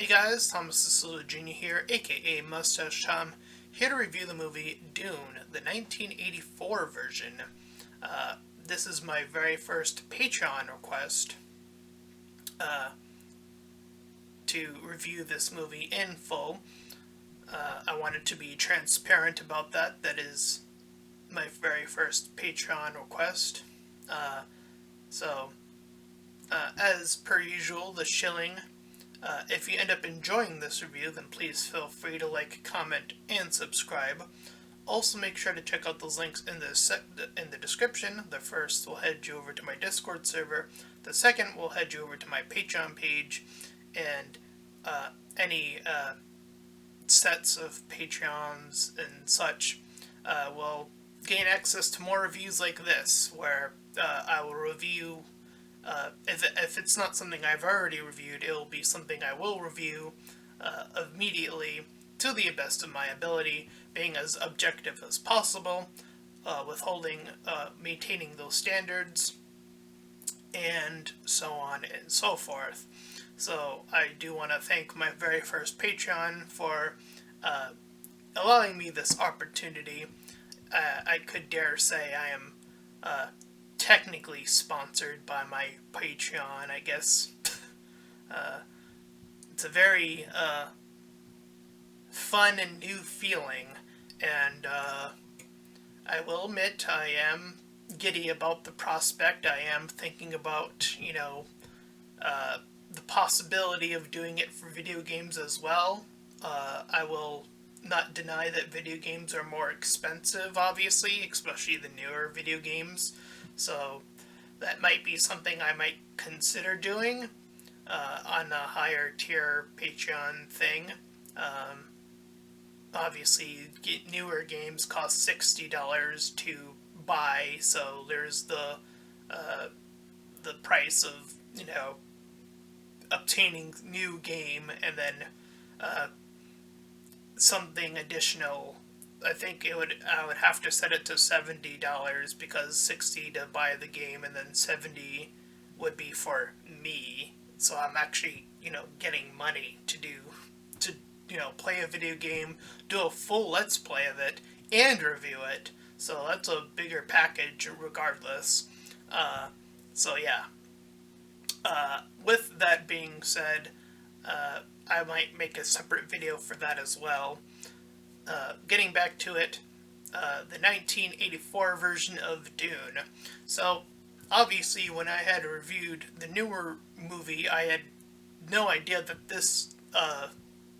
Hey guys, Thomas the Silver Jr. here, aka Mustached Tom, here to review the movie Dune, the 1984 version. This is my very first Patreon request to review this movie in full. I wanted to be transparent about that. That is my very first Patreon request. Uh, as per usual, the shilling. If you end up enjoying this review, then please feel free to like, comment, and subscribe. Also, make sure to check out those links in the description. The first will head you over to my Discord server. The second will head you over to my Patreon page, and any sets of Patreons and such will gain access to more reviews like this, where I will review. If it's not something I've already reviewed, it will be something I will review immediately to the best of my ability, being as objective as possible, maintaining those standards, and so on and so forth. So I do want to thank my very first Patreon for allowing me this opportunity. I could dare say I am technically sponsored by my Patreon, I guess. It's a very fun and new feeling, and I will admit I am giddy about the prospect. I am thinking about, the possibility of doing it for video games as well. I will not deny that video games are more expensive, obviously, especially the newer video games. So that might be something I might consider doing on a higher tier Patreon thing. Obviously, newer games cost $60 to buy, so there's the price of obtaining new game, and then something additional. I think I would have to set it to $70 because 60 to buy the game, and then 70 would be for me. So I'm actually, getting money to play a video game, do a full let's play of it, and review it. So that's a bigger package regardless. So yeah. With that being said, I might make a separate video for that as well. Getting back to it, the 1984 version of Dune. So, obviously, when I had reviewed the newer movie, I had no idea that this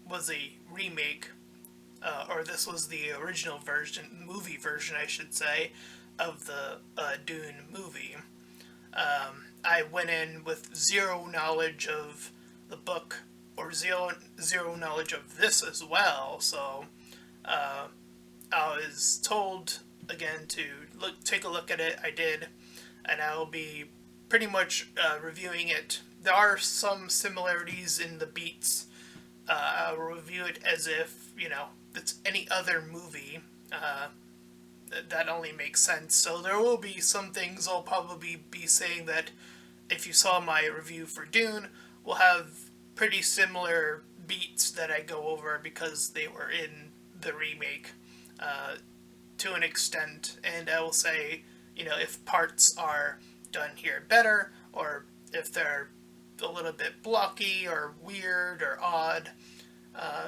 was a remake, or this was the original version, movie version, I should say, of the Dune movie. I went in with zero knowledge of the book, or zero knowledge of this as well, so I was told again to take a look at it. I did, and I will be pretty much reviewing it. There are some similarities in the beats. I'll review it as if it's any other movie. That only makes sense. So there will be some things I'll probably be saying that, if you saw my review for Dune, will have pretty similar beats that I go over because they were in the remake to an extent, and I will say, if parts are done here better, or if they're a little bit blocky or weird or odd,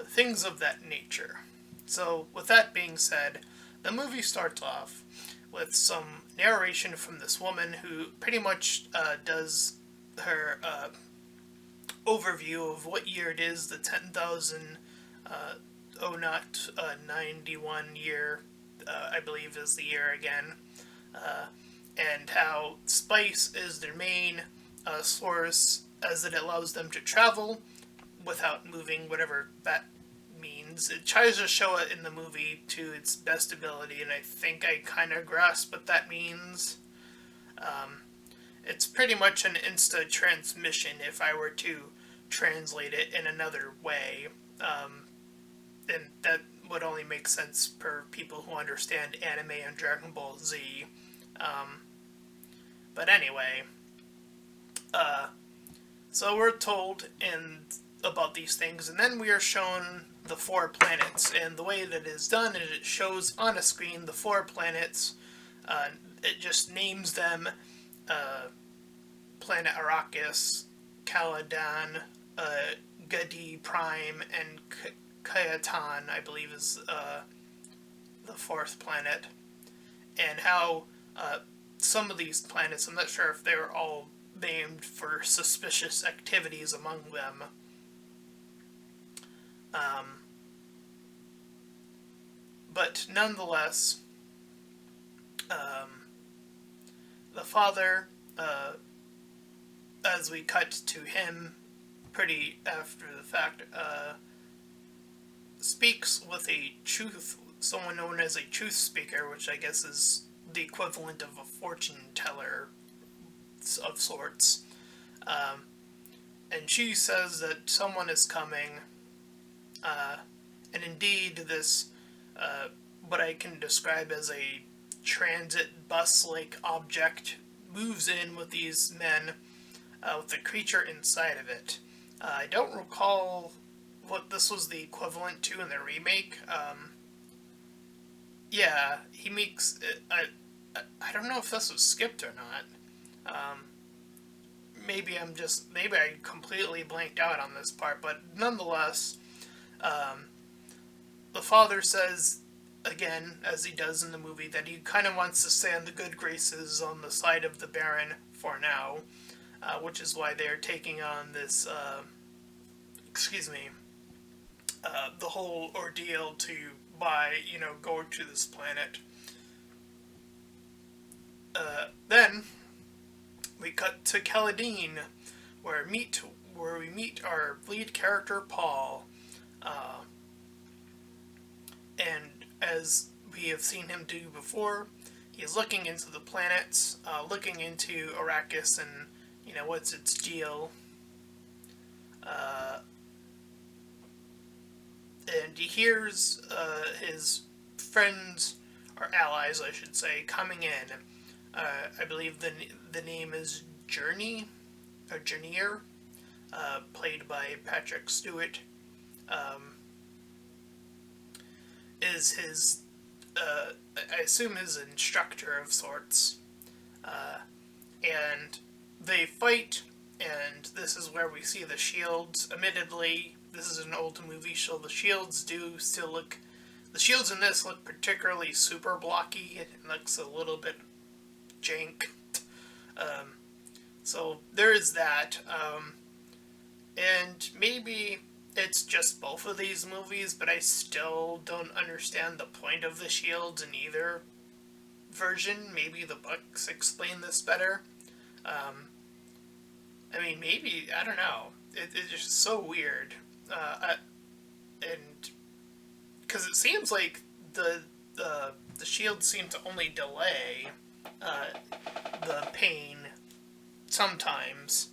things of that nature. So with that being said, the movie starts off with some narration from this woman who pretty much does her overview of what year it is, the 10,000 91 year, I believe is the year again, and how spice is their main source, as it allows them to travel without moving, whatever that means. It tries to show it in the movie to its best ability, and I think I kind of grasp what that means. It's pretty much an insta transmission if I were to translate it in another way. And that would only make sense for people who understand anime and Dragon Ball Z. But anyway, so we're told in about these things, and then we are shown the 4 planets. And the way that it is done is it shows on a screen the 4 planets. It just names them Planet Arrakis, Caladan, Gadi Prime, and Kayatan, I believe, is the 4th planet. And how some of these planets, I'm not sure if they were all named for suspicious activities among them. But nonetheless, the father, as we cut to him pretty after the fact, speaks with someone known as a truth speaker, which I guess is the equivalent of a fortune teller of sorts. And she says that someone is coming, and indeed this, what I can describe as a transit bus-like object, moves in with these men, with a creature inside of it. I don't recall what this was the equivalent to in the remake. Yeah, he makes it, I don't know if this was skipped or not. Maybe I completely blanked out on this part, but nonetheless, the father says, again, as he does in the movie, that he kind of wants to stay on the good graces on the side of the Baron for now, which is why they're taking on this, the whole ordeal to go to this planet. Then we cut to Caladan, where we meet our lead character Paul, and as we have seen him do before, he is looking into the planets, looking into Arrakis and what's its deal. And he hears his friends, or allies I should say, coming in. I believe the name is Journey, or Journeyer, played by Patrick Stewart, is his, I assume his instructor of sorts. And they fight, and this is where we see the shields. Admittedly, this is an old movie, so the shields do still look... The shields in this look particularly super blocky. It looks a little bit jank. So there is that. And maybe it's just both of these movies, but I still don't understand the point of the shields in either version. Maybe the books explain this better. Maybe, I don't know. It's just so weird. And because it seems like the shields seem to only delay the pain sometimes.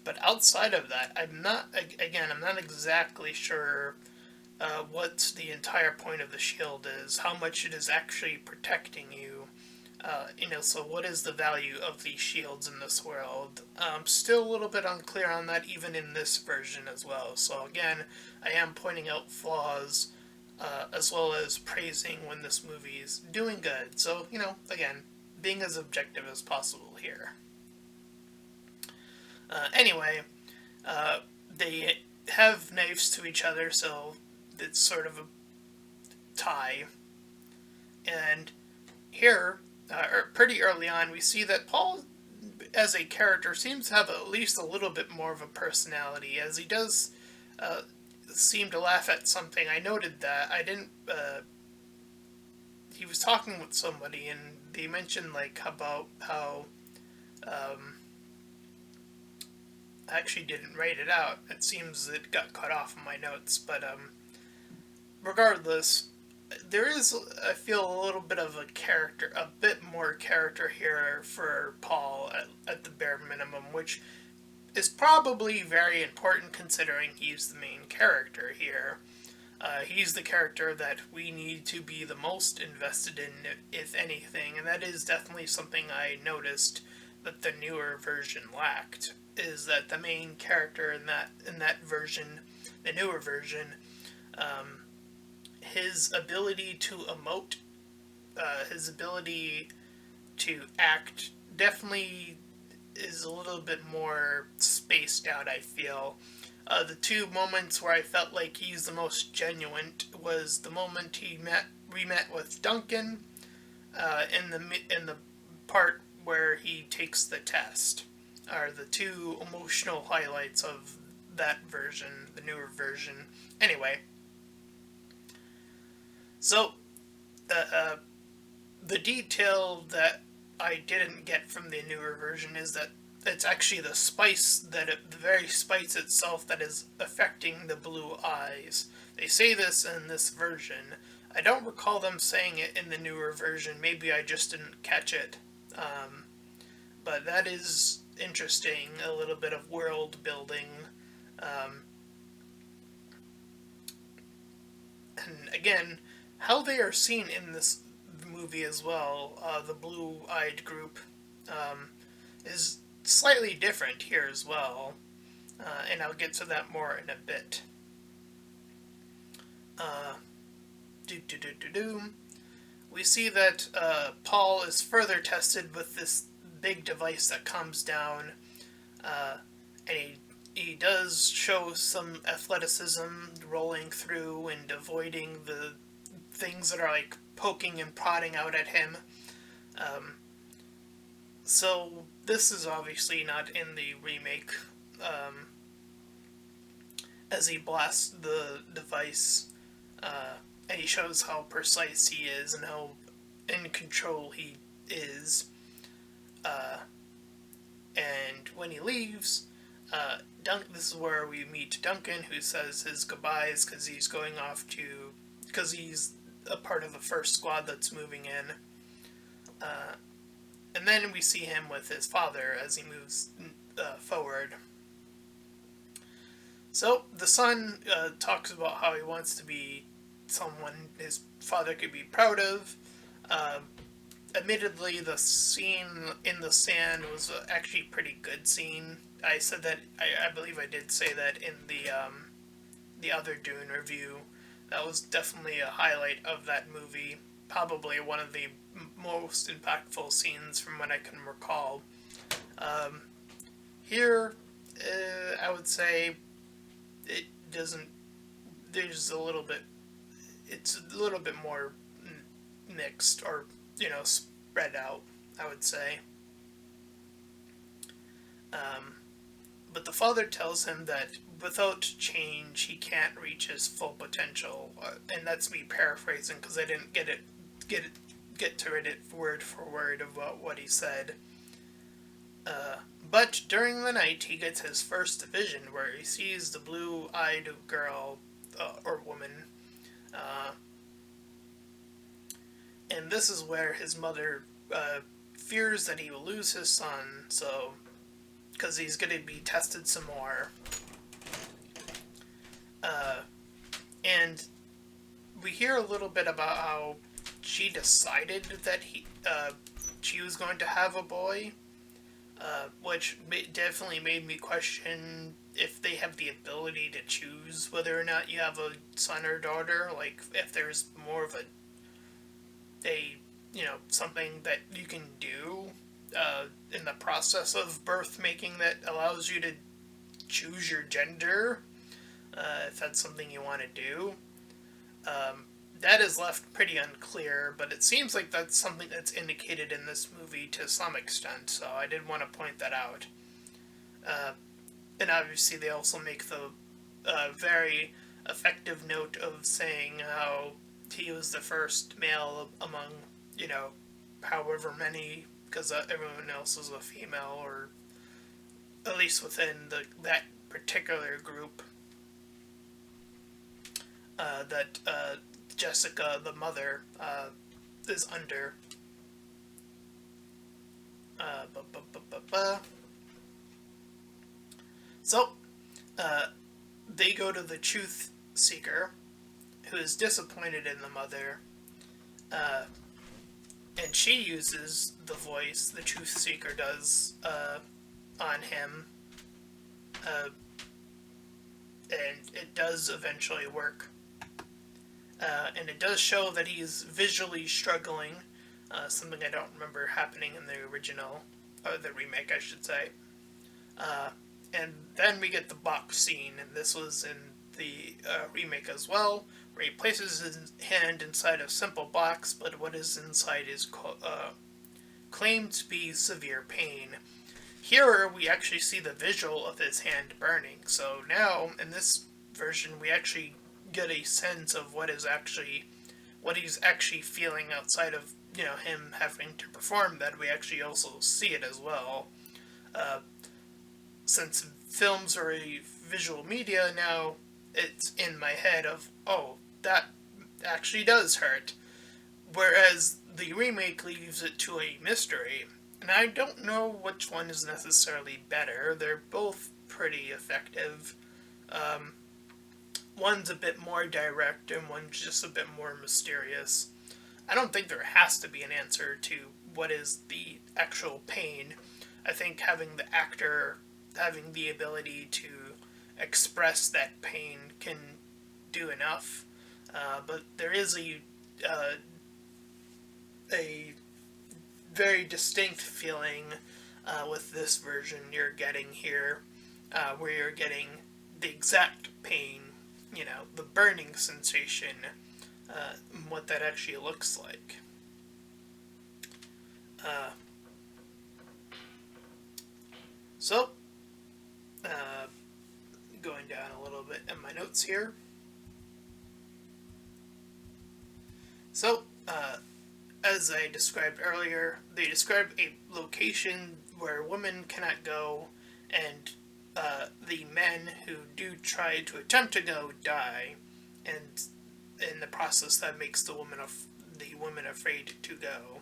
But outside of that, I'm not exactly sure what the entire point of the shield is, how much it is actually protecting you. So what is the value of these shields in this world? Still a little bit unclear on that, even in this version as well. So again, I am pointing out flaws, as well as praising when this movie is doing good. So, again, being as objective as possible here. Anyway, they have knives to each other, so it's sort of a tie. And here, pretty early on, we see that Paul, as a character, seems to have at least a little bit more of a personality, as he does seem to laugh at something. I noted that. I didn't... he was talking with somebody, and they mentioned, about how... I actually didn't write it out. It seems it got cut off in my notes, but regardless, there is, I feel, a little bit of a bit more character here for Paul at the bare minimum, which is probably very important considering he's the main character here. He's the character that we need to be the most invested in, if anything, and that is definitely something I noticed that the newer version lacked. is that the main character in that version, the newer version, his ability to emote, his ability to act definitely is a little bit more spaced out, I feel. The two moments where I felt like he's the most genuine was the moment we met with Duncan, in the part where he takes the test, are the two emotional highlights of that version, the newer version. Anyway, so the detail that I didn't get from the newer version is that it's actually the spice the very spice itself that is affecting the blue eyes. They say this in this version. I don't recall them saying it in the newer version. Maybe I just didn't catch it. But that is interesting. A little bit of world building. And again, how they are seen in this movie as well, the blue-eyed group, is slightly different here as well, and I'll get to that more in a bit. We see that Paul is further tested with this big device that comes down, and he does show some athleticism rolling through and avoiding the things that are like poking and prodding out at him. So this is obviously not in the remake, as he blasts the device, and he shows how precise he is and how in control he is. And when he leaves, this is where we meet Duncan, who says his goodbyes because he's because he's a part of the first squad that's moving in. And then we see him with his father as he moves forward. So the son talks about how he wants to be someone his father could be proud of. Admittedly, the scene in the sand was actually a pretty good scene. I said that, I believe I did say that in the other Dune review. That was definitely a highlight of that movie. Probably one of the most impactful scenes from what I can recall. Here, I would say it doesn't. There's a little bit. It's a little bit more mixed, or spread out, I would say. But the father tells him that without change, he can't reach his full potential, and that's me paraphrasing because I didn't get to read it word for word of what he said. But during the night, he gets his first vision where he sees the blue-eyed girl or woman, and this is where his mother fears that he will lose his son, so because he's going to be tested some more. And we hear a little bit about how she decided that she was going to have a boy, which definitely made me question if they have the ability to choose whether or not you have a son or daughter, like if there's more of something that you can do in the process of birth making that allows you to choose your gender, if that's something you want to do. That is left pretty unclear, but it seems like that's something that's indicated in this movie to some extent, so I did want to point that out. And obviously they also make the very effective note of saying how he was the first male among, however many, because everyone else is a female, or at least within that particular group, that Jessica, the mother, is under. So, they go to the truth seeker, who is disappointed in the mother, and she uses the voice, the truth seeker does, on him, uh, and it does eventually work. And it does show that he's visually struggling, something I don't remember happening in the original, or the remake, I should say. And then we get the box scene, and this was in the remake as well, where he places his hand inside a simple box, but what is inside is claimed to be severe pain. Here, we actually see the visual of his hand burning, so now, in this version, we actually get a sense of what he's actually feeling outside of, him having to perform that. We actually also see it as well. Since films are a visual media now, it's in my head of, oh, that actually does hurt. Whereas the remake leaves it to a mystery. And I don't know which one is necessarily better. They're both pretty effective. One's a bit more direct and one's just a bit more mysterious. I don't think there has to be an answer to what is the actual pain. I think having the actor having the ability to express that pain can do enough. But there is a very distinct feeling with this version you're getting here, where you're getting the exact pain, the burning sensation, what that actually looks like. So, going down a little bit in my notes here. So, as I described earlier, they describe a location where women cannot go, and the men who do try to attempt to go die, and in the process that makes the women afraid to go.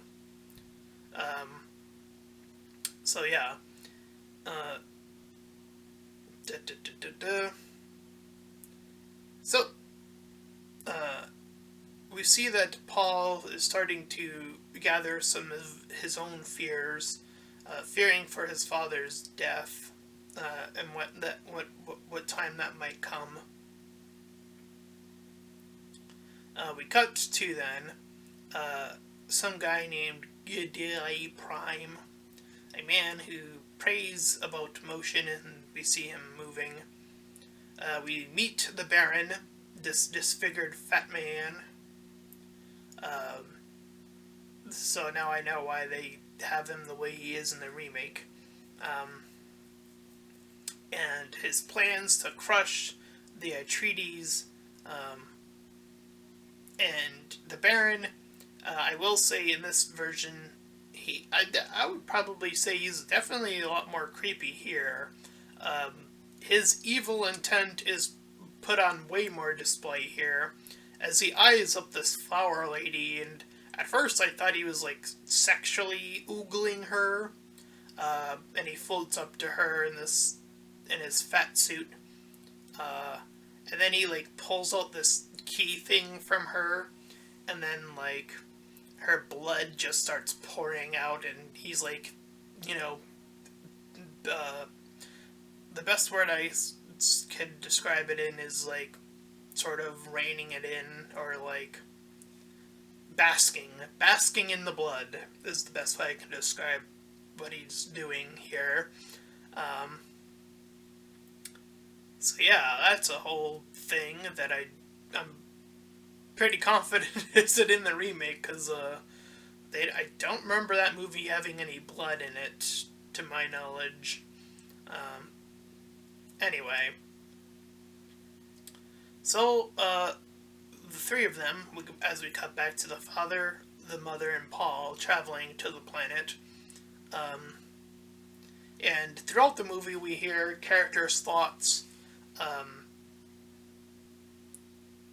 So yeah. So, we see that Paul is starting to gather some of his own fears, fearing for his father's death, and what time that might come. We cut to then some guy named Gidei Prime, a man who prays about motion, and we see him moving. We meet the Baron, this disfigured fat man. So now I know why they have him the way he is in the remake. And his plans to crush the Atreides, and the Baron, I will say in this version, I would probably say he's definitely a lot more creepy here. His evil intent is put on way more display here, as he eyes up this flower lady, and at first I thought he was like sexually oogling her, and he floats up to her in his fat suit, and then he like pulls out this key thing from her, and then like her blood just starts pouring out, and he's like, the best word I could describe it in is like sort of reining it in, or like basking in the blood is the best way I can describe what he's doing here. So yeah, that's a whole thing that I'm pretty confident isn't in the remake, because I don't remember that movie having any blood in it, to my knowledge. Anyway, so the three of them, as we cut back to the father, the mother, and Paul traveling to the planet, and throughout the movie we hear characters' thoughts,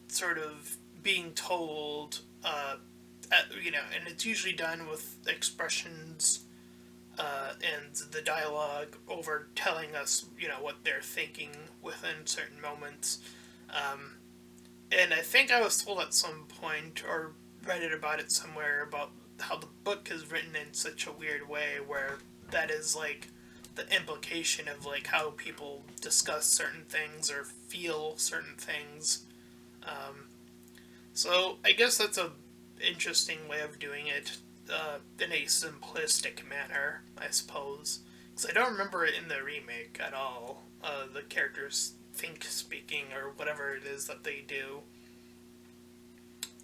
sort of being told, and it's usually done with expressions, and the dialogue over telling us, what they're thinking within certain moments. And I think I was told at some point, or read it about it somewhere, about how the book is written in such a weird way, where that is like the implication of like how people discuss certain things or feel certain things. So I guess that's a interesting way of doing it in a simplistic manner, I suppose. Because I don't remember it in the remake at all. The characters think speaking or whatever it is that they do.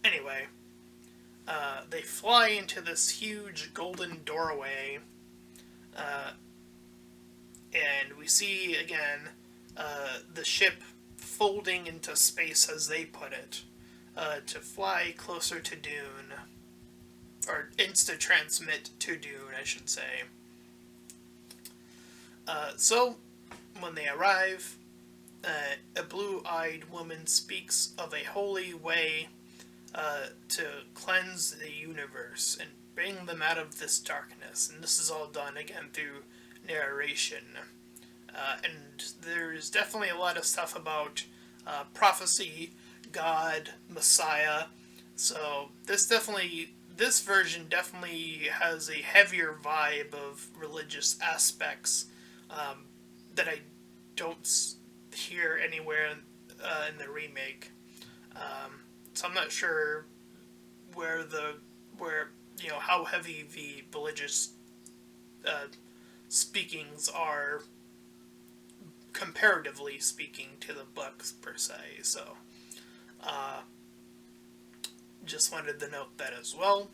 Anyway, they fly into this huge golden doorway, and we see again the ship folding into space, as they put it, to fly closer to Dune, or insta-transmit to Dune, I should say. So, when they arrive, a blue-eyed woman speaks of a holy way to cleanse the universe and bring them out of this darkness. And this is all done, again, through narration. And there's definitely a lot of stuff about prophecy, God, Messiah. So this version definitely has a heavier vibe of religious aspects that I don't hear anywhere in the remake. So I'm not sure where how heavy the religious speakings are, comparatively speaking, to the books per se. So just wanted to note that as well.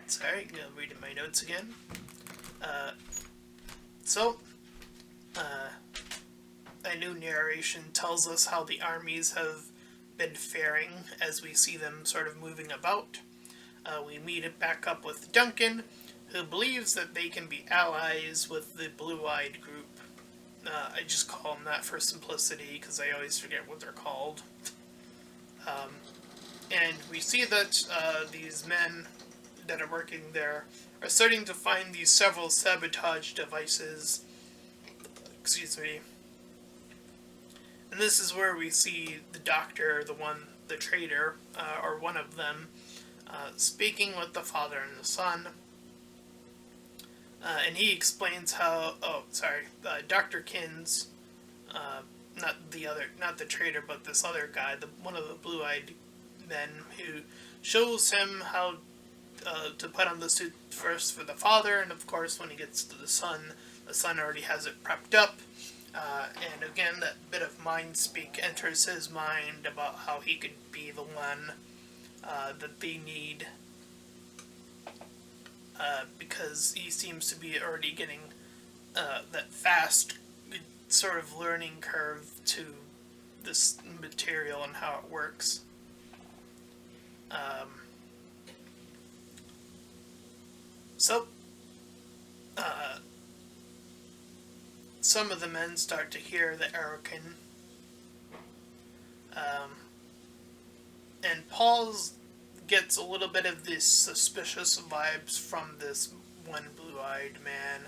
Sorry, I'm reading my notes again. A new narration tells us how the armies have been faring as we see them sort of moving about. We meet it back up with Duncan, who believes that they can be allies with the Blue-Eyed group. I just call them that for simplicity, because I always forget what they're called. And we see that these men that are working there are starting to find these several sabotage devices. Excuse me. And this is where we see the doctor, the traitor, or one of them, speaking with the father and the son. And he explains how, Dr. Kins, not the traitor, but this other guy, one of the blue-eyed men, who shows him how to put on the suit first for the father, and of course when he gets to the son already has it prepped up. And again, that bit of mind speak enters his mind about how he could be the one that they need, because he seems to be already getting that fast sort of learning curve to this material and how it works. Some of the men start to hear the Arakan. And Paul gets a little bit of these suspicious vibes from this one blue-eyed man,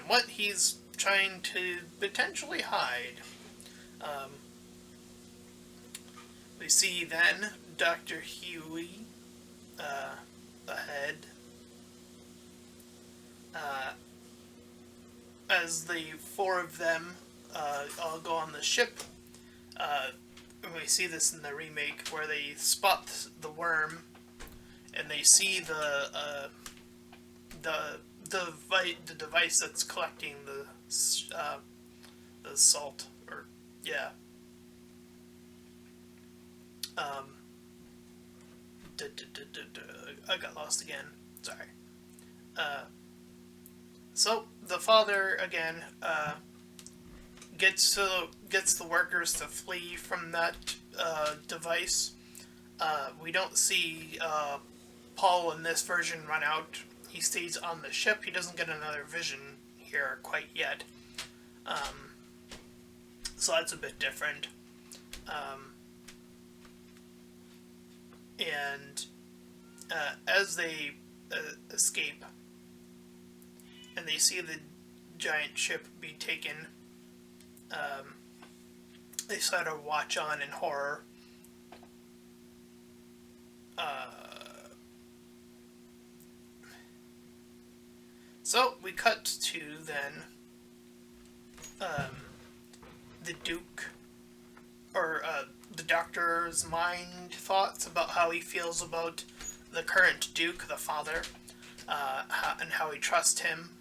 what he's trying to potentially hide. We see then Dr. Huey ahead, as the four of them all go on the ship. We see this in the remake where they spot the worm, and they see the device that's collecting the salt, or yeah. I got lost again. Sorry. So the father again gets the workers to flee from that device. We don't see Paul in this version run out. He stays on the ship. He doesn't get another vision here quite yet. So that's a bit different. And as they escape and they see the giant ship be taken, they sort of watch on in horror. So we cut to then the Duke, or the Doctor's mind thoughts about how he feels about the current Duke, the father, and how he trusts him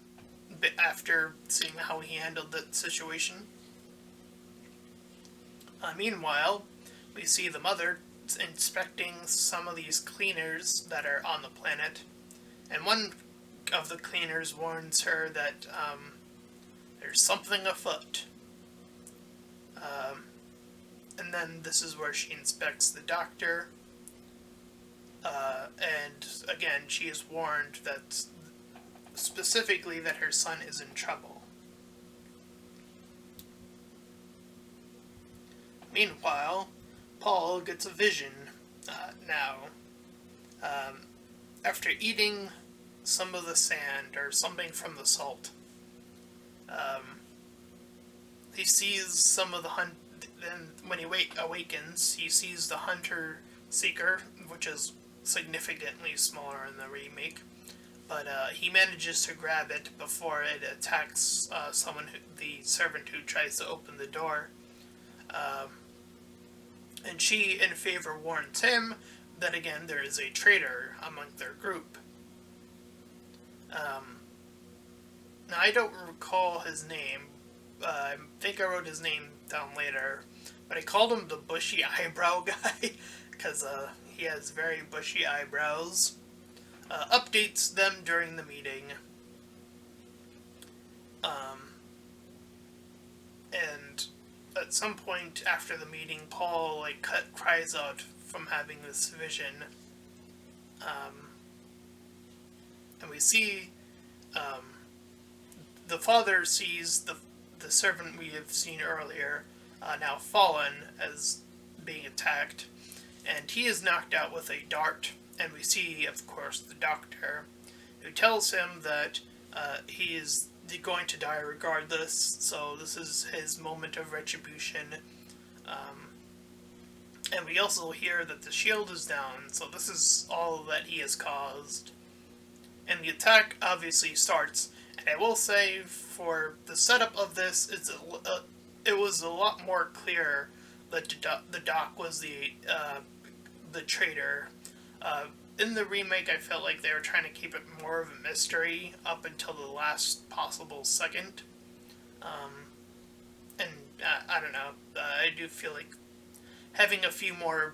after seeing how he handled the situation. Meanwhile, we see the mother inspecting some of these cleaners that are on the planet, and one of the cleaners warns her that there's something afoot. And then this is where she inspects the Doctor, and again she is warned that specifically that her son is in trouble. Meanwhile, Paul gets a vision now. After eating some of the sand or something from the salt, he sees some of the hunt. Then when he awakens, he sees the hunter-seeker, which is significantly smaller in the remake. But he manages to grab it before it attacks the servant who tries to open the door. And she, in favor, warns him that again there is a traitor among their group. Now I don't recall his name. I think I wrote his name down later, but I called him the bushy eyebrow guy because he has very bushy eyebrows. Updates them during the meeting. And at some point after the meeting, Paul cries out from having this vision. And we see the father sees the servant we have seen earlier now fallen as being attacked, and he is knocked out with a dart. And we see, of course, the Doctor, who tells him that he is going to die regardless, so this is his moment of retribution. And we also hear that the shield is down, so this is all that he has caused. And the attack obviously starts, and I will say, for the setup of this, it was a lot more clear that the Doc was the traitor. In the remake, I felt like they were trying to keep it more of a mystery up until the last possible second. And I don't know, I do feel like having a few more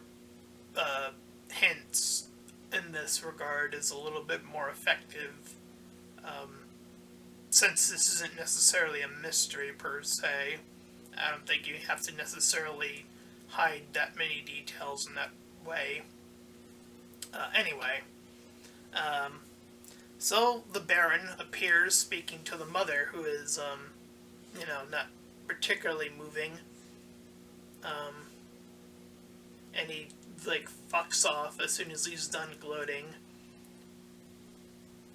hints in this regard is a little bit more effective, since this isn't necessarily a mystery per se. I don't think you have to necessarily hide that many details in that way. Anyway, so the Baron appears speaking to the mother, who is, not particularly moving, and he, fucks off as soon as he's done gloating,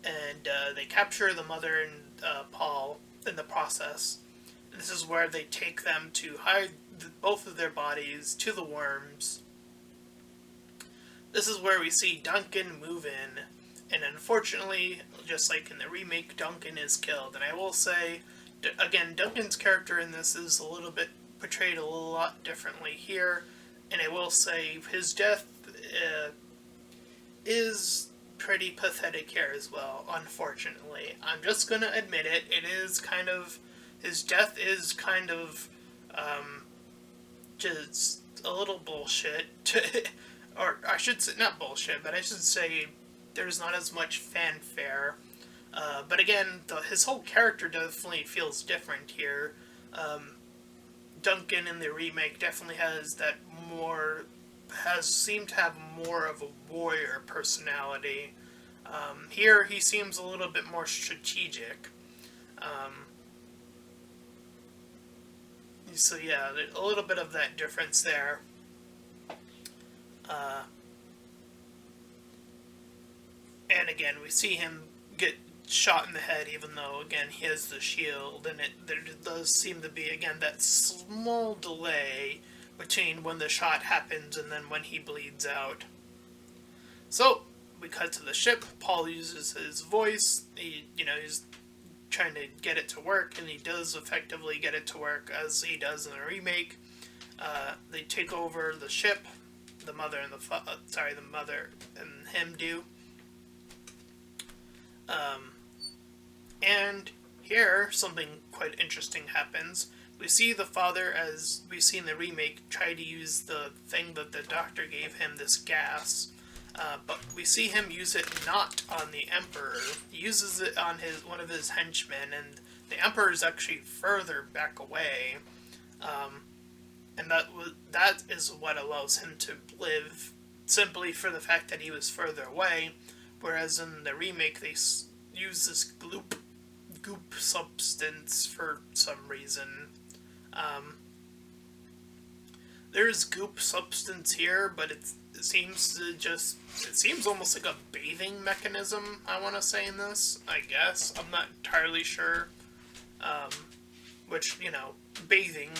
and, they capture the mother and, Paul in the process. This is where they take them to hide both of their bodies to the worms. This is where we see Duncan move in, and unfortunately, just like in the remake, Duncan is killed. And I will say, again, Duncan's character in this is a little bit portrayed a lot differently here, and I will say his death is pretty pathetic here as well, unfortunately. I'm just gonna admit it, his death is kind of, just a little bullshit. Or I should say, not bullshit, but I should say there's not as much fanfare. But again, his whole character definitely feels different here. Duncan in the remake definitely seemed to have more of a warrior personality. Here he seems a little bit more strategic. So yeah, a little bit of that difference there. And again, we see him get shot in the head, even though, again, he has the shield, and there does seem to be, again, that small delay between when the shot happens and then when he bleeds out. So, we cut to the ship. Paul uses his voice. He's trying to get it to work, and he does effectively get it to work as he does in the remake. They take over the ship. The mother and the mother and him do. And here, something quite interesting happens. We see the father, as we see in the remake, try to use the thing that the doctor gave him, this gas. But we see him use it not on the Emperor. He uses it on one of his henchmen, and the Emperor is actually further back away. And that is what allows him to live, simply for the fact that he was further away. Whereas in the remake, they use this goop substance for some reason. There's goop substance here, but it seems almost like a bathing mechanism, I want to say, in this, I guess. I'm not entirely sure. Which, bathing,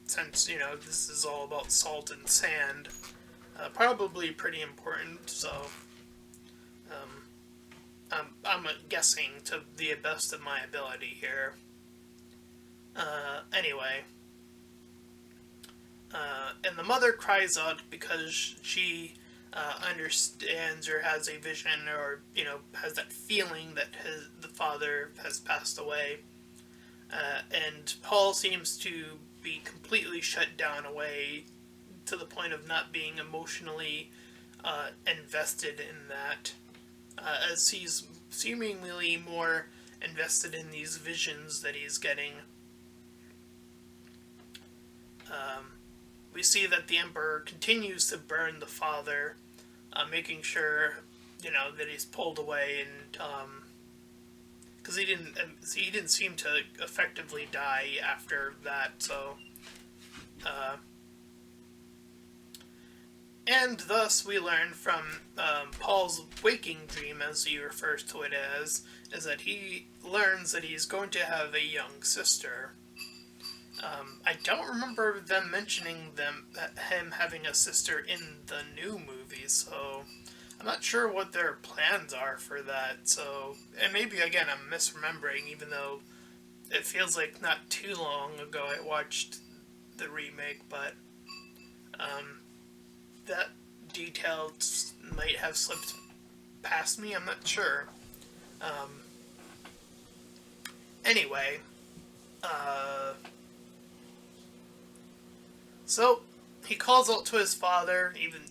since, this is all about salt and sand, probably pretty important, so I'm guessing to the best of my ability here. Anyway, and the mother cries out because she understands or has a vision, or has that feeling that the father has passed away, and Paul seems to be completely shut down away to the point of not being emotionally invested in that, as he's seemingly more invested in these visions that he's getting. We see that the Emperor continues to burn the father, making sure, that he's pulled away, and because he didn't seem to effectively die after that, so and thus we learn from Paul's waking dream, as he refers to it as, is that he learns that he's going to have a young sister. I don't remember them mentioning him having a sister in the new movie, so I'm not sure what their plans are for that. So, and maybe again I'm misremembering, even though it feels like not too long ago I watched the remake, but that detail might have slipped past me. I'm not sure. Anyway, so he calls out to his father, even,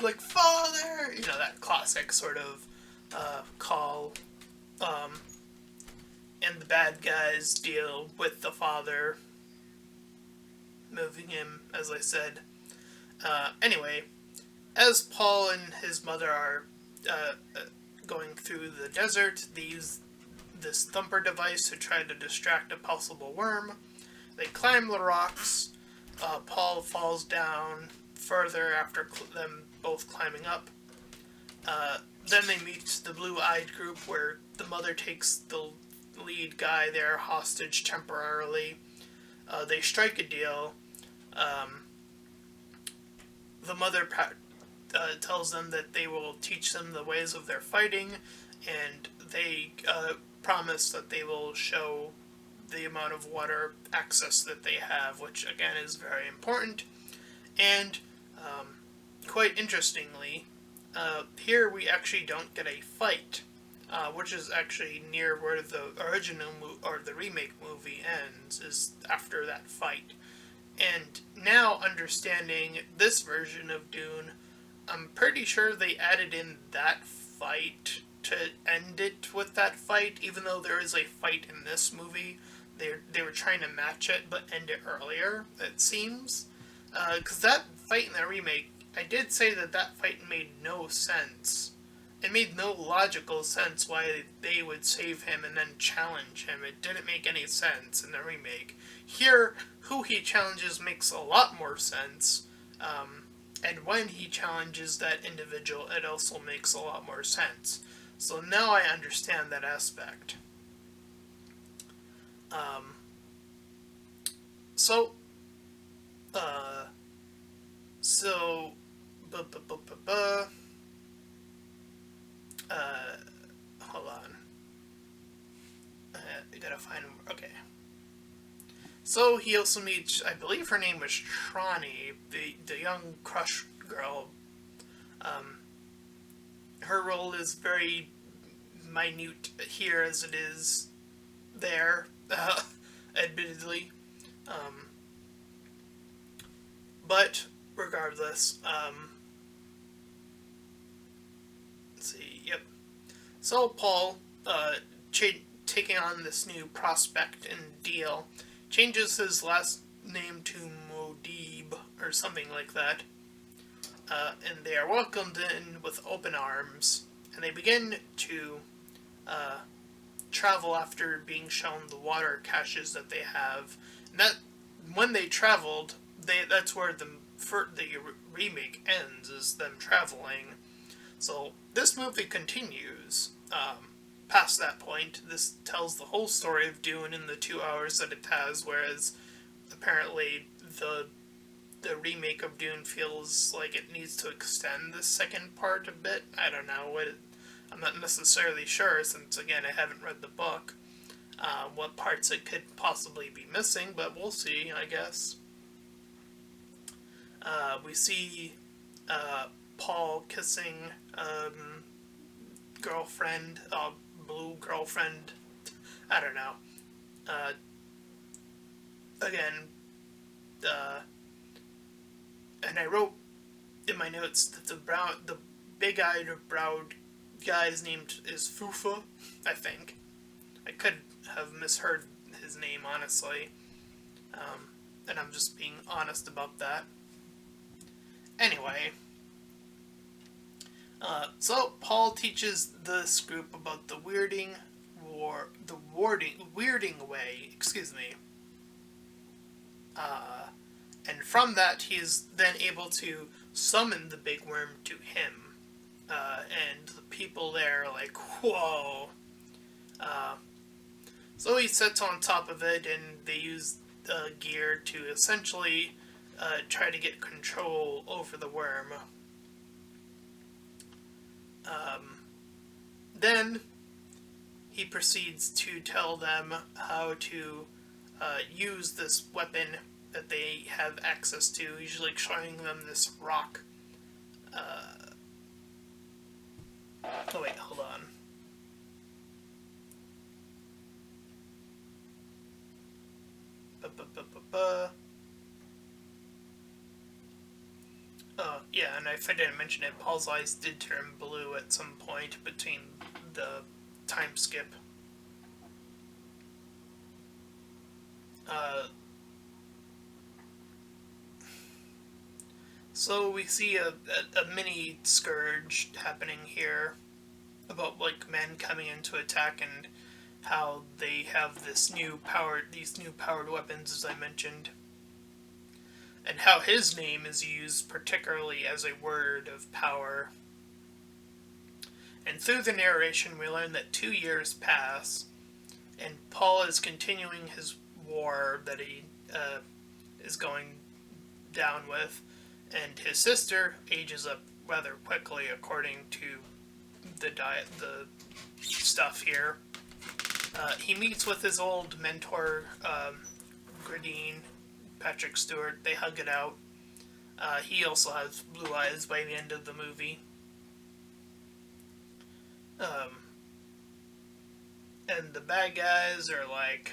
like, "Father!" That classic sort of call. And the bad guys deal with the father, moving him, as I said. Anyway, as Paul and his mother are going through the desert, they use this thumper device to try to distract a possible worm. They climb the rocks. Paul falls down further after them both climbing up. Then they meet the blue-eyed group, where the mother takes the lead guy there hostage temporarily. They strike a deal. The mother tells them that they will teach them the ways of their fighting, and they promise that they will show the amount of water access that they have, which again is very important. And quite interestingly, here we actually don't get a fight, which is actually near where the original or the remake movie ends, is after that fight. And now, understanding this version of Dune, I'm pretty sure they added in that fight to end it with that fight, even though there is a fight in this movie. They were trying to match it, but end it earlier, it seems. Because that fight in the remake, I did say that fight made no sense. It made no logical sense why they would save him and then challenge him. It didn't make any sense in the remake. Here, who he challenges makes a lot more sense. And when he challenges that individual, it also makes a lot more sense. So now I understand that aspect. Hold on. I Gotta find him. Okay. So he also meets, I believe her name was Trani, the young crush girl. Her role is very minute here as it is there, admittedly. Um, but regardless, let's see, yep. So Paul, taking on this new prospect and deal, changes his last name to Modib, or something like that. And they are welcomed in with open arms, and they begin to travel after being shown the water caches that they have. And that when they traveled, that's where the remake ends, is them traveling. So this movie continues. Past that point, this tells the whole story of Dune in the 2 hours that it has, whereas apparently the remake of Dune feels like it needs to extend the second part a bit. I don't know. I'm not necessarily sure, since, again, I haven't read the book, what parts it could possibly be missing, but we'll see, I guess. We see Paul kissing girlfriend, blue girlfriend, I don't know. Again, and I wrote in my notes that the big-eyed browed guy's name is Fufa, I think. I could have misheard his name, honestly. And I'm just being honest about that. Anyway, so Paul teaches this group about the weirding way, excuse me. And from that, he is then able to summon the big worm to him. And the people there are like, whoa. So he sits on top of it, and they use gear to essentially try to get control over the worm. Then he proceeds to tell them how to use this weapon that they have access to, usually showing them this rock. Oh wait, hold on. Yeah, and if I didn't mention it, Paul's eyes did turn blue at some point between the time skip. So we see a mini scourge happening here about like men coming in to attack, and how they have these new powered weapons, as I mentioned, and how his name is used particularly as a word of power. And through the narration, we learn that 2 years pass, and Paul is continuing his war that he is going down with, and his sister ages up rather quickly according to the stuff here. He meets with his old mentor, Gradine, Patrick Stewart. They hug it out. He also has blue eyes by the end of the movie. And the bad guys are like,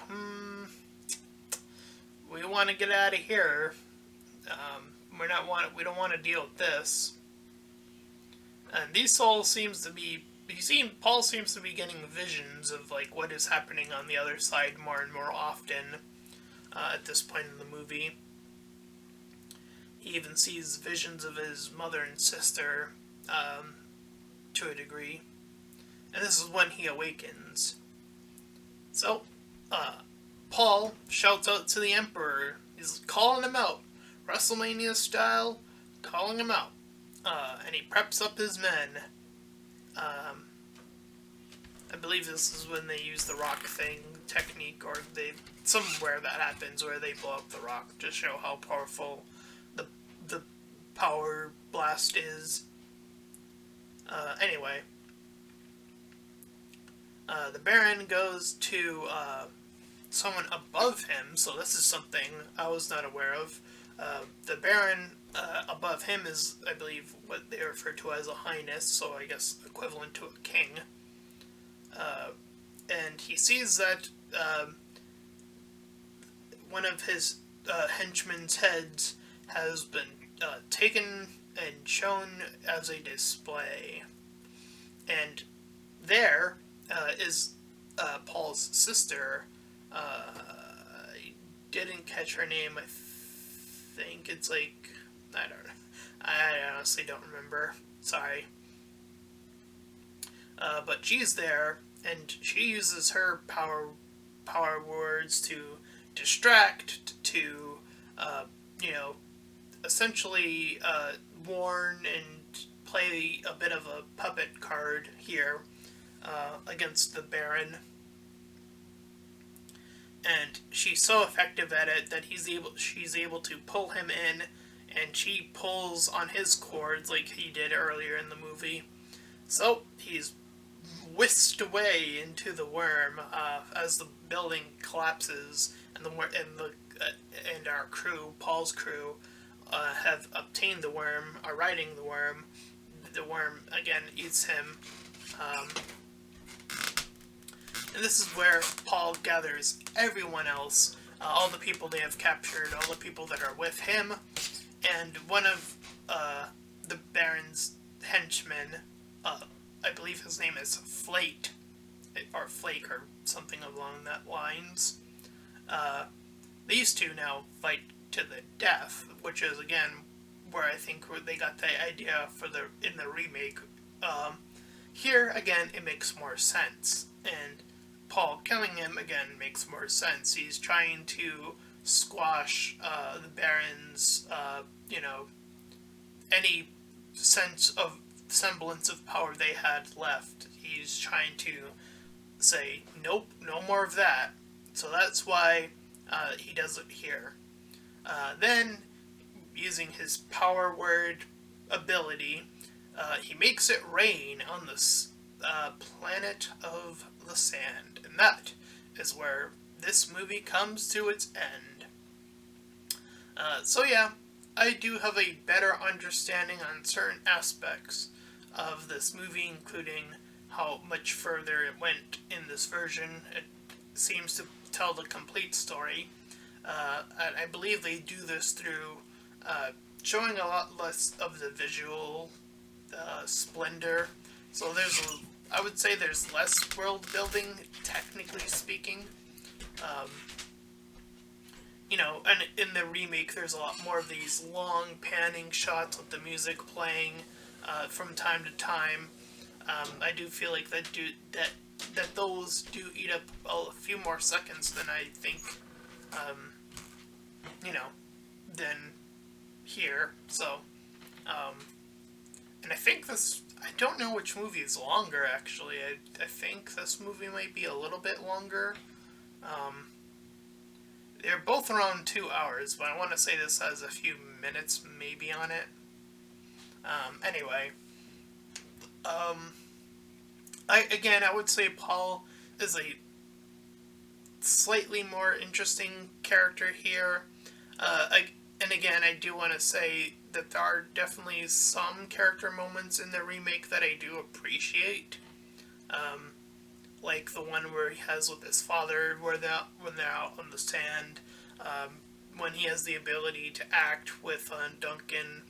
we want to get out of here. We don't want to deal with this. And Paul seems to be getting visions of like what is happening on the other side more and more often at this point in the movie. He even sees visions of his mother and sister to a degree. And this is when he awakens. So, Paul shouts out to the Emperor. He's calling him out. WrestleMania style, calling him out. And he preps up his men. I believe this is when they use the rock thing technique, or somewhere that happens where they blow up the rock to show how powerful the power blast is. Anyway, the Baron goes to someone above him, so this is something I was not aware of. The Baron above him is, I believe, what they refer to as a highness, so I guess equivalent to a king. And he sees that one of his henchmen's heads has been taken and shown as a display. And there is Paul's sister. I didn't catch her name. I think it's like, I don't know. I honestly don't remember. Sorry. But she's there, and she uses her power words to distract, to essentially warn and play a bit of a puppet card here against the Baron. And she's so effective at it that she's able to pull him in, and she pulls on his cords like he did earlier in the movie. So he's whisked away into the worm as the building collapses, and our crew, Paul's crew, have obtained the worm, are riding the worm. The worm again eats him. And this is where Paul gathers everyone else, all the people they have captured, all the people that are with him, and one of the Baron's henchmen, I believe his name is Flake, or something along that lines. These two now fight to the death, which is again where I think they got the idea in the remake. Here again, it makes more sense, and Paul killing him again makes more sense. He's trying to squash the Baron's, any semblance of power they had left. He's trying to say, nope, no more of that. So that's why he does it here. Then, using his power word ability, he makes it rain on this planet of the sand. And that is where this movie comes to its end. So yeah, I do have a better understanding on certain aspects of this movie, including how much further it went in this version. It seems to tell the complete story. I believe they do this through showing a lot less of the visual splendor. So I would say there's less world building, technically speaking. And in the remake, there's a lot more of these long panning shots with the music playing from time to time. I do feel like that those do eat up a few more seconds than I think, than here. So, and I think I don't know which movie is longer, actually. I think this movie might be a little bit longer. They're both around 2 hours, but I want to say this has a few minutes maybe on it. Anyway. I would say Paul is a slightly more interesting character here. And again, I do want to say that there are definitely some character moments in the remake that I do appreciate. Like the one where he has with his father, when they're out on the sand, when he has the ability to act with Duncan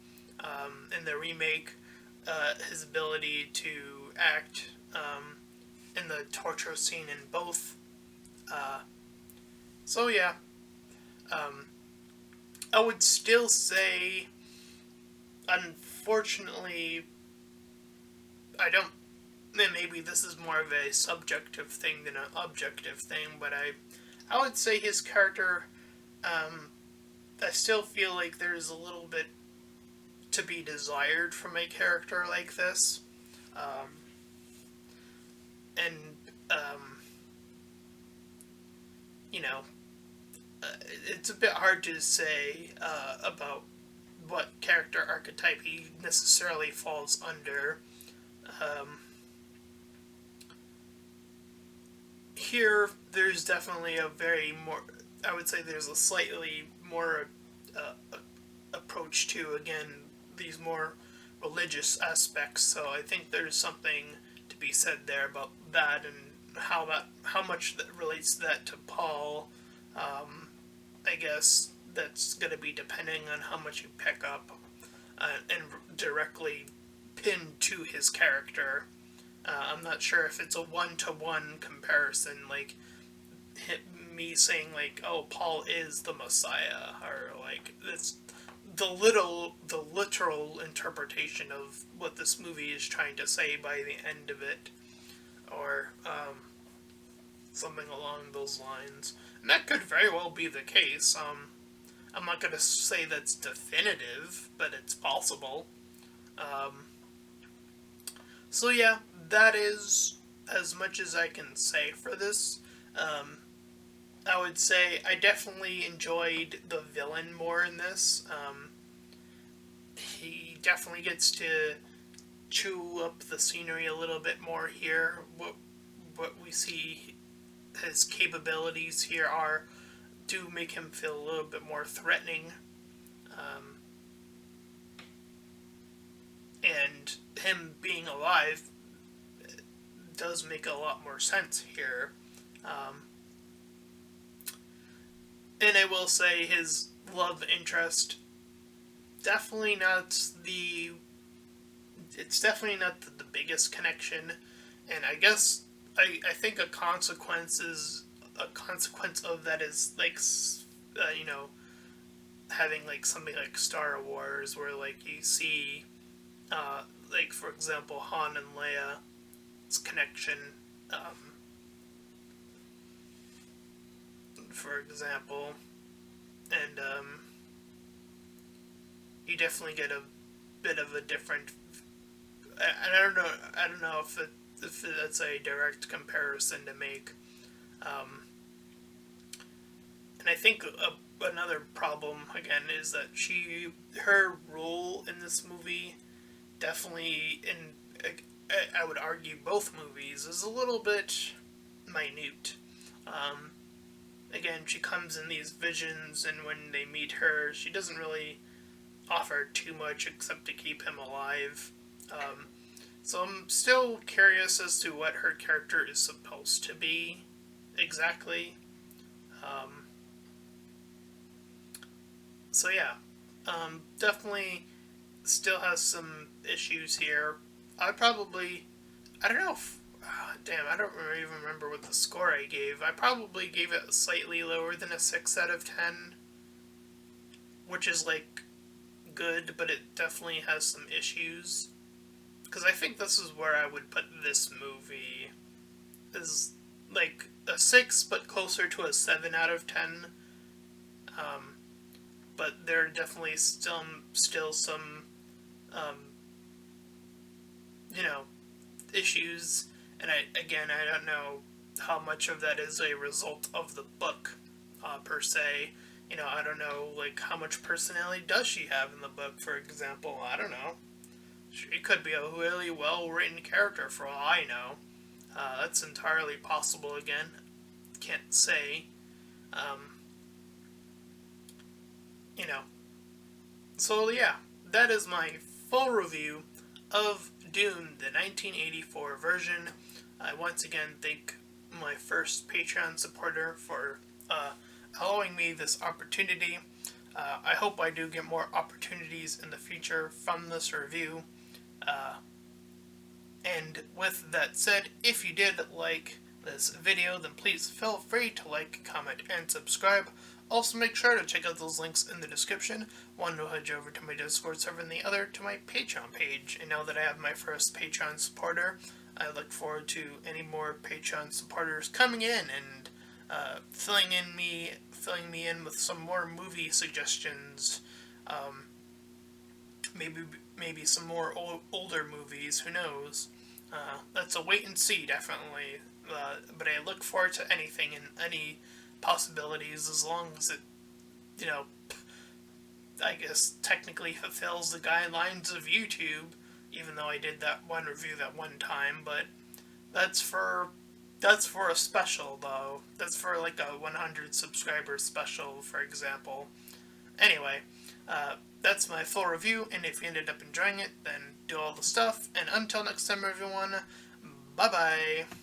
in the remake, his ability to act in the torture scene in both. So yeah, I would still say, unfortunately, maybe this is more of a subjective thing than an objective thing, but I would say his character, I still feel like there's a little bit to be desired from a character like this. It's a bit hard to say about what character archetype he necessarily falls here there's definitely a very more, I would say there's a slightly more approach to, again, these more religious aspects. So I think there's something to be said there about that, and how much that relates to that to Paul. I guess that's going to be depending on how much you pick up and directly pinned to his character. I'm not sure if it's a one-to-one comparison, like me saying like, "Oh, Paul is the Messiah," or like it's the literal interpretation of what this movie is trying to say by the end of it, or something along those lines. And that could very well be the case. I'm not going to say that's definitive, but it's possible. So yeah, that is as much as I can say for this. I would say I definitely enjoyed the villain more in this. He definitely gets to chew up the scenery a little bit more here. What we see his capabilities here do make him feel a little bit more threatening. And him being alive does make a lot more sense here. And I will say his love interest, definitely not the... It's definitely not the biggest connection. And I guess I think a consequence of that is like, having like something like Star Wars, where like you see, like for example, Han and Leia's connection, for example, and you definitely get a bit of a different. And I don't know if that's a direct comparison to make. And I think another problem, again, is that her role in this movie, definitely I would argue both movies, is a little bit minute. Again, she comes in these visions, and when they meet her, she doesn't really offer too much except to keep him alive. So I'm still curious as to what her character is supposed to be exactly. So yeah, definitely still has some issues here. I don't know if, I don't even remember what the score I gave. I probably gave it slightly lower than a 6 out of 10, which is like good, but it definitely has some issues. Because I think this is where I would put this movie, is like a 6, but closer to a 7 out of 10. But there are definitely still some, issues. And I don't know how much of that is a result of the book, per se. I don't know, like, how much personality does she have in the book, for example. I don't know. She could be a really well-written character for all I know. That's entirely possible, again. Can't say. So yeah, that is my full review of Dune, the 1984 version. I once again thank my first Patreon supporter for allowing me this opportunity. I hope I do get more opportunities in the future from this review. And with that said, if you did like this video, then please feel free to like, comment, and subscribe. Also, make sure to check out those links in the description. One will head you over to my Discord server, and the other to my Patreon page. And now that I have my first Patreon supporter, I look forward to any more Patreon supporters coming in and filling me in with some more movie suggestions. Maybe some more older movies. Who knows? That's a wait and see, definitely. But I look forward to anything and any possibilities, as long as it, I guess technically fulfills the guidelines of YouTube, even though I did that one review that one time. But that's for That's for a special, though. That's for like a 100 subscriber special, for example. Anyway, that's my full review, and if you ended up enjoying it, then do all the stuff, and until next time, everyone, bye-bye.